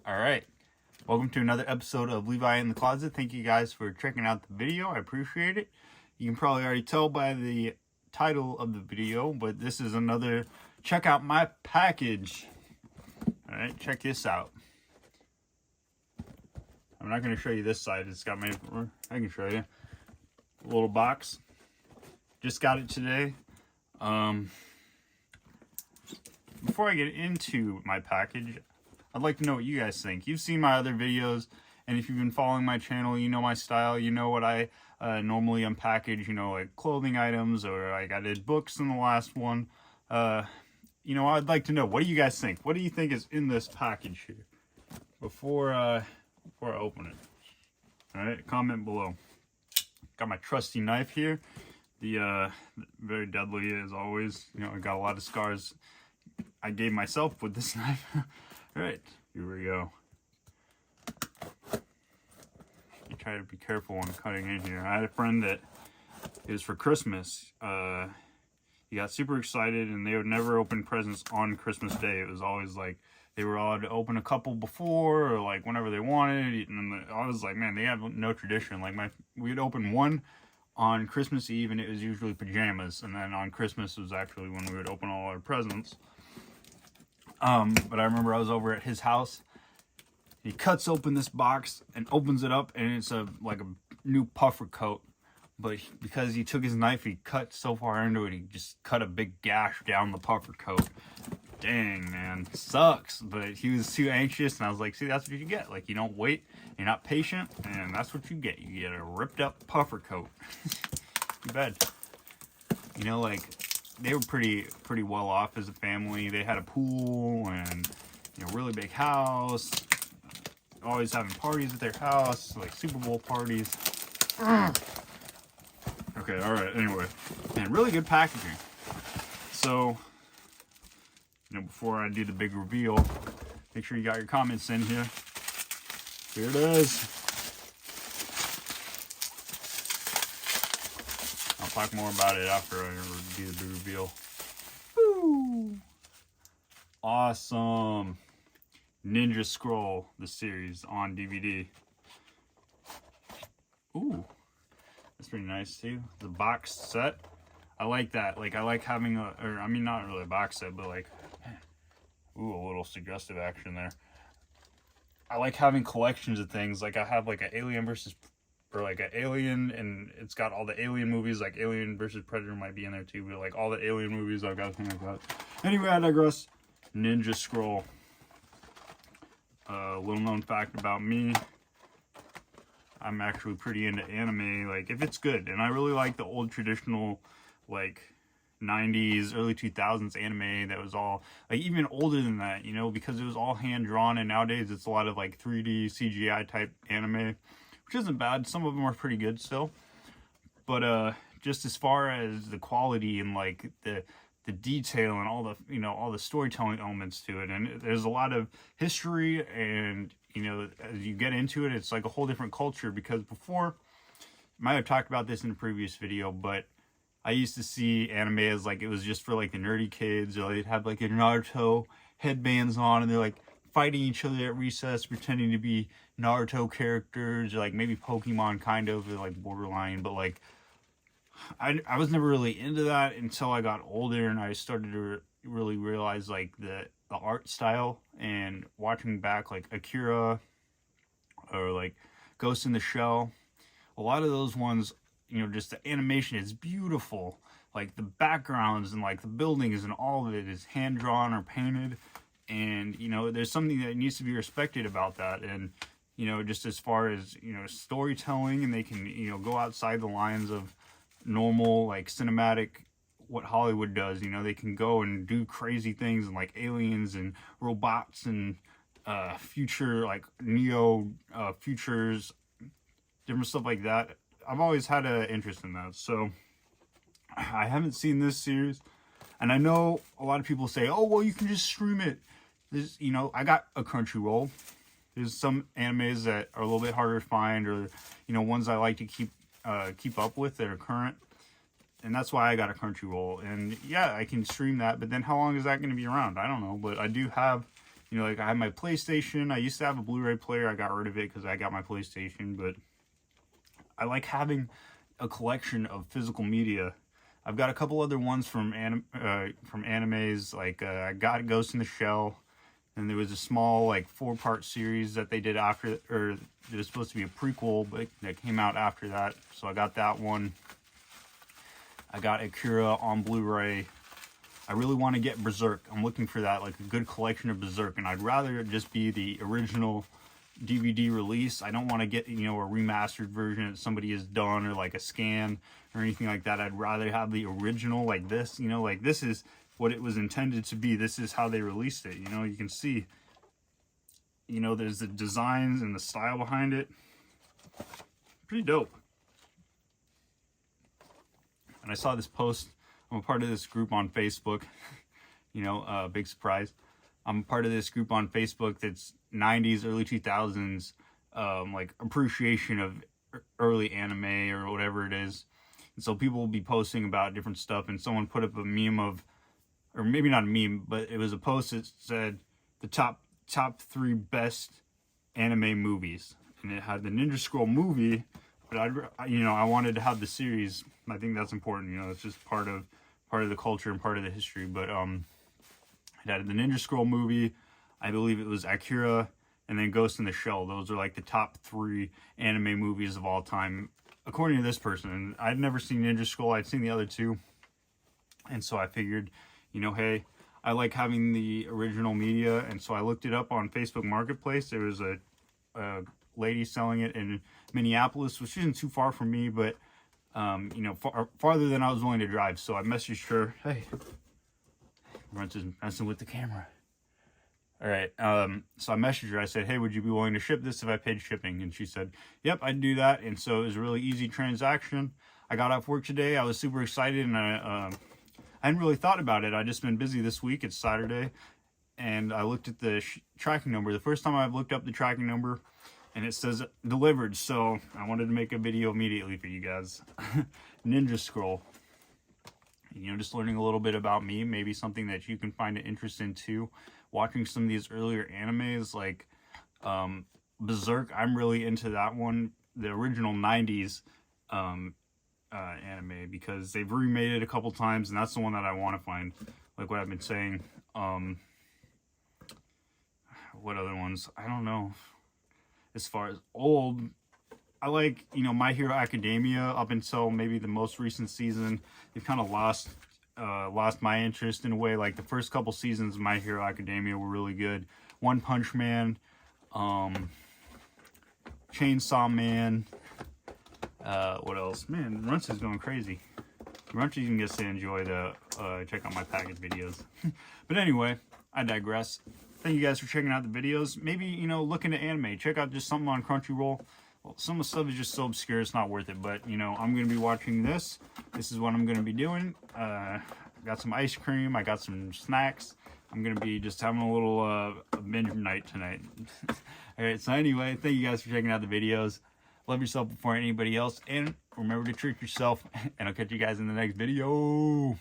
All right. Welcome to another episode of Levi in the Closet. Thank you guys for checking out the video. I appreciate it. You can probably already tell by the title of the video, but this is another check out my package. All right, check this out. I'm not going to show you this side. It's got my, I can show you. A little box. Just got it today. Before I get into my package, I'd like to know what you guys think. You've seen my other videos, and if you've been following my channel, you know my style. You know what I normally unpackage, you know, like clothing items, or like I did books in the last one. You know, I'd like to know, what do you guys think? What do you think is in this package here? Before I open it. All right, comment below. Got my trusty knife here. The very deadly as always. You know, I got a lot of scars I gave myself with this knife. All right, here we go. You try to be careful when cutting in here. I had a friend that it was for Christmas. He got super excited, and they would never open presents on Christmas Day. It was always like they were allowed to open a couple before, or like whenever they wanted. And I was like, man, they have no tradition. Like we'd open one on Christmas Eve, and it was usually pajamas. And then on Christmas was actually when we would open all our presents. But I remember I was over at his house. He cuts open this box and opens it up, and it's like a new puffer coat. But because he took his knife, he cut so far into it, he just cut a big gash down the puffer coat. Dang, man, sucks. But he was too anxious, and I was like, see, that's what you get. Like, you don't wait, you're not patient, and that's what you get. You get a ripped up puffer coat. Too bad. You know, like, they were pretty well off as a family. They had a pool and, you know, really big house. Always having parties at their house, like Super Bowl parties. Okay, all right. Anyway, man, really good packaging. So, you know, before I do the big reveal, make sure you got your comments in here. Here it is. I'll talk more about it after I do the big reveal. Woo! Awesome. Ninja Scroll, the series on DVD. Ooh, that's pretty nice too. The box set, I like that. Like, I like having I mean, not really a box set, but like, ooh, a little suggestive action there. I like having collections of things. Like, I have like an Alien versus, or like an Alien, and it's got all the Alien movies. Like Alien versus Predator might be in there too, but like all the Alien movies, I've got something like that. Anyway, I digress. Ninja Scroll. Little known fact about me, I'm actually pretty into anime, like, if it's good. And I really like the old traditional, like, 90s, early 2000s anime that was all, like, even older than that, you know, because it was all hand-drawn, and nowadays it's a lot of, like, 3D CGI type anime, which isn't bad. Some of them are pretty good still. But, just as far as the quality and, like, the detail and all the, you know, all the storytelling elements to it, and there's a lot of history, and, you know, as you get into it, it's like a whole different culture. Because before, I might have talked about this in a previous video, but I used to see anime as like it was just for like the nerdy kids, or they'd have like their Naruto headbands on, and they're like fighting each other at recess, pretending to be Naruto characters, or like maybe Pokemon kind of, or like borderline. But like, I was never really into that until I got older, and I started to really realize like the art style, and watching back like Akira or like Ghost in the Shell, a lot of those ones, you know, just the animation is beautiful. Like the backgrounds and like the buildings and all of it is hand drawn or painted, and, you know, there's something that needs to be respected about that. And, you know, just as far as, you know, storytelling, and they can, you know, go outside the lines of normal like cinematic, what Hollywood does. You know, they can go and do crazy things, and like aliens and robots and future, like Neo futures, different stuff like that. I've always had an interest in that. So I haven't seen this series, and I know a lot of people say, oh, well, you can just stream it. This, you know, I got a Crunchyroll. There's some animes that are a little bit harder to find, or, you know, ones I like to keep up with that are current, and that's why I got a Crunchyroll. And yeah, I can stream that, but then how long is that going to be around? I don't know. But I do have You know, like I have my PlayStation. I used to have a Blu-ray player. I got rid of it because I got my PlayStation. But I like having a collection of physical media. I've got a couple other ones from animes. Like I got Ghost in the Shell, and there was a small like 4-part series that they did after, or it was supposed to be a prequel, but that came out after that. So I got that one. I got Akira on Blu-ray. I really want to get Berserk. I'm looking for that, like a good collection of Berserk, and I'd rather it just be the original DVD release. I don't want to get, you know, a remastered version that somebody has done, or like a scan or anything like that. I'd rather have the original like this, you know, like this is what it was intended to be. This is how they released it. You know, you can see, you know, there's the designs and the style behind it. Pretty dope. And I saw this post. I'm a part of this group on Facebook. You know, big surprise. I'm part of this group on Facebook that's 90s, early 2000s, like appreciation of early anime or whatever it is. And so people will be posting about different stuff, and someone put up a meme of, or maybe not a meme, but it was a post that said the top 3 best anime movies, and it had the Ninja Scroll movie. But I wanted to have the series. I think that's important. You know, it's just part of the culture and part of the history. But it had the Ninja Scroll movie. I believe it was Akira, and then Ghost in the Shell. Those are like the top 3 anime movies of all time, according to this person. And I'd never seen Ninja Scroll. I'd seen the other 2, and so I figured, you know, hey, I like having the original media, and so I looked it up on Facebook Marketplace. There was a lady selling it in Minneapolis, which isn't too far from me, but you know, farther than I was willing to drive. So I messaged her. Hey, everyone's just messing with the camera. All right. So I messaged her. I said, hey, would you be willing to ship this if I paid shipping? And she said, yep, I'd do that. And so it was a really easy transaction. I got off work today. I was super excited, and I hadn't really thought about it. I'd just been busy this week. It's Saturday, and I looked at the tracking number. The first time I've looked up the tracking number, and it says delivered. So I wanted to make a video immediately for you guys. Ninja Scroll. You know, just learning a little bit about me, maybe something that you can find an interest in too. Watching some of these earlier animes like Berserk. I'm really into that one, the original 90s anime, because they've remade it a couple times, and that's the one that I want to find, like what I've been saying. What other ones? I don't know. As far as old, I like, you know, My Hero Academia up until maybe the most recent season. They've kind of lost my interest in a way. Like the first couple seasons of My Hero Academia were really good. One Punch Man, Chainsaw Man. What else? Man, Runts is going crazy. Runts even gets to enjoy the check out my package videos. But anyway, I digress. Thank you guys for checking out the videos. Maybe, you know, look into anime. Check out just something on Crunchyroll. Well, some of the stuff is just so obscure, it's not worth it. But, you know, I'm going to be watching this. This is what I'm going to be doing. Got some ice cream. I got some snacks. I'm going to be just having a little binge night tonight. Alright, so anyway, thank you guys for checking out the videos. Love yourself before anybody else. And remember to treat yourself. And I'll catch you guys in the next video.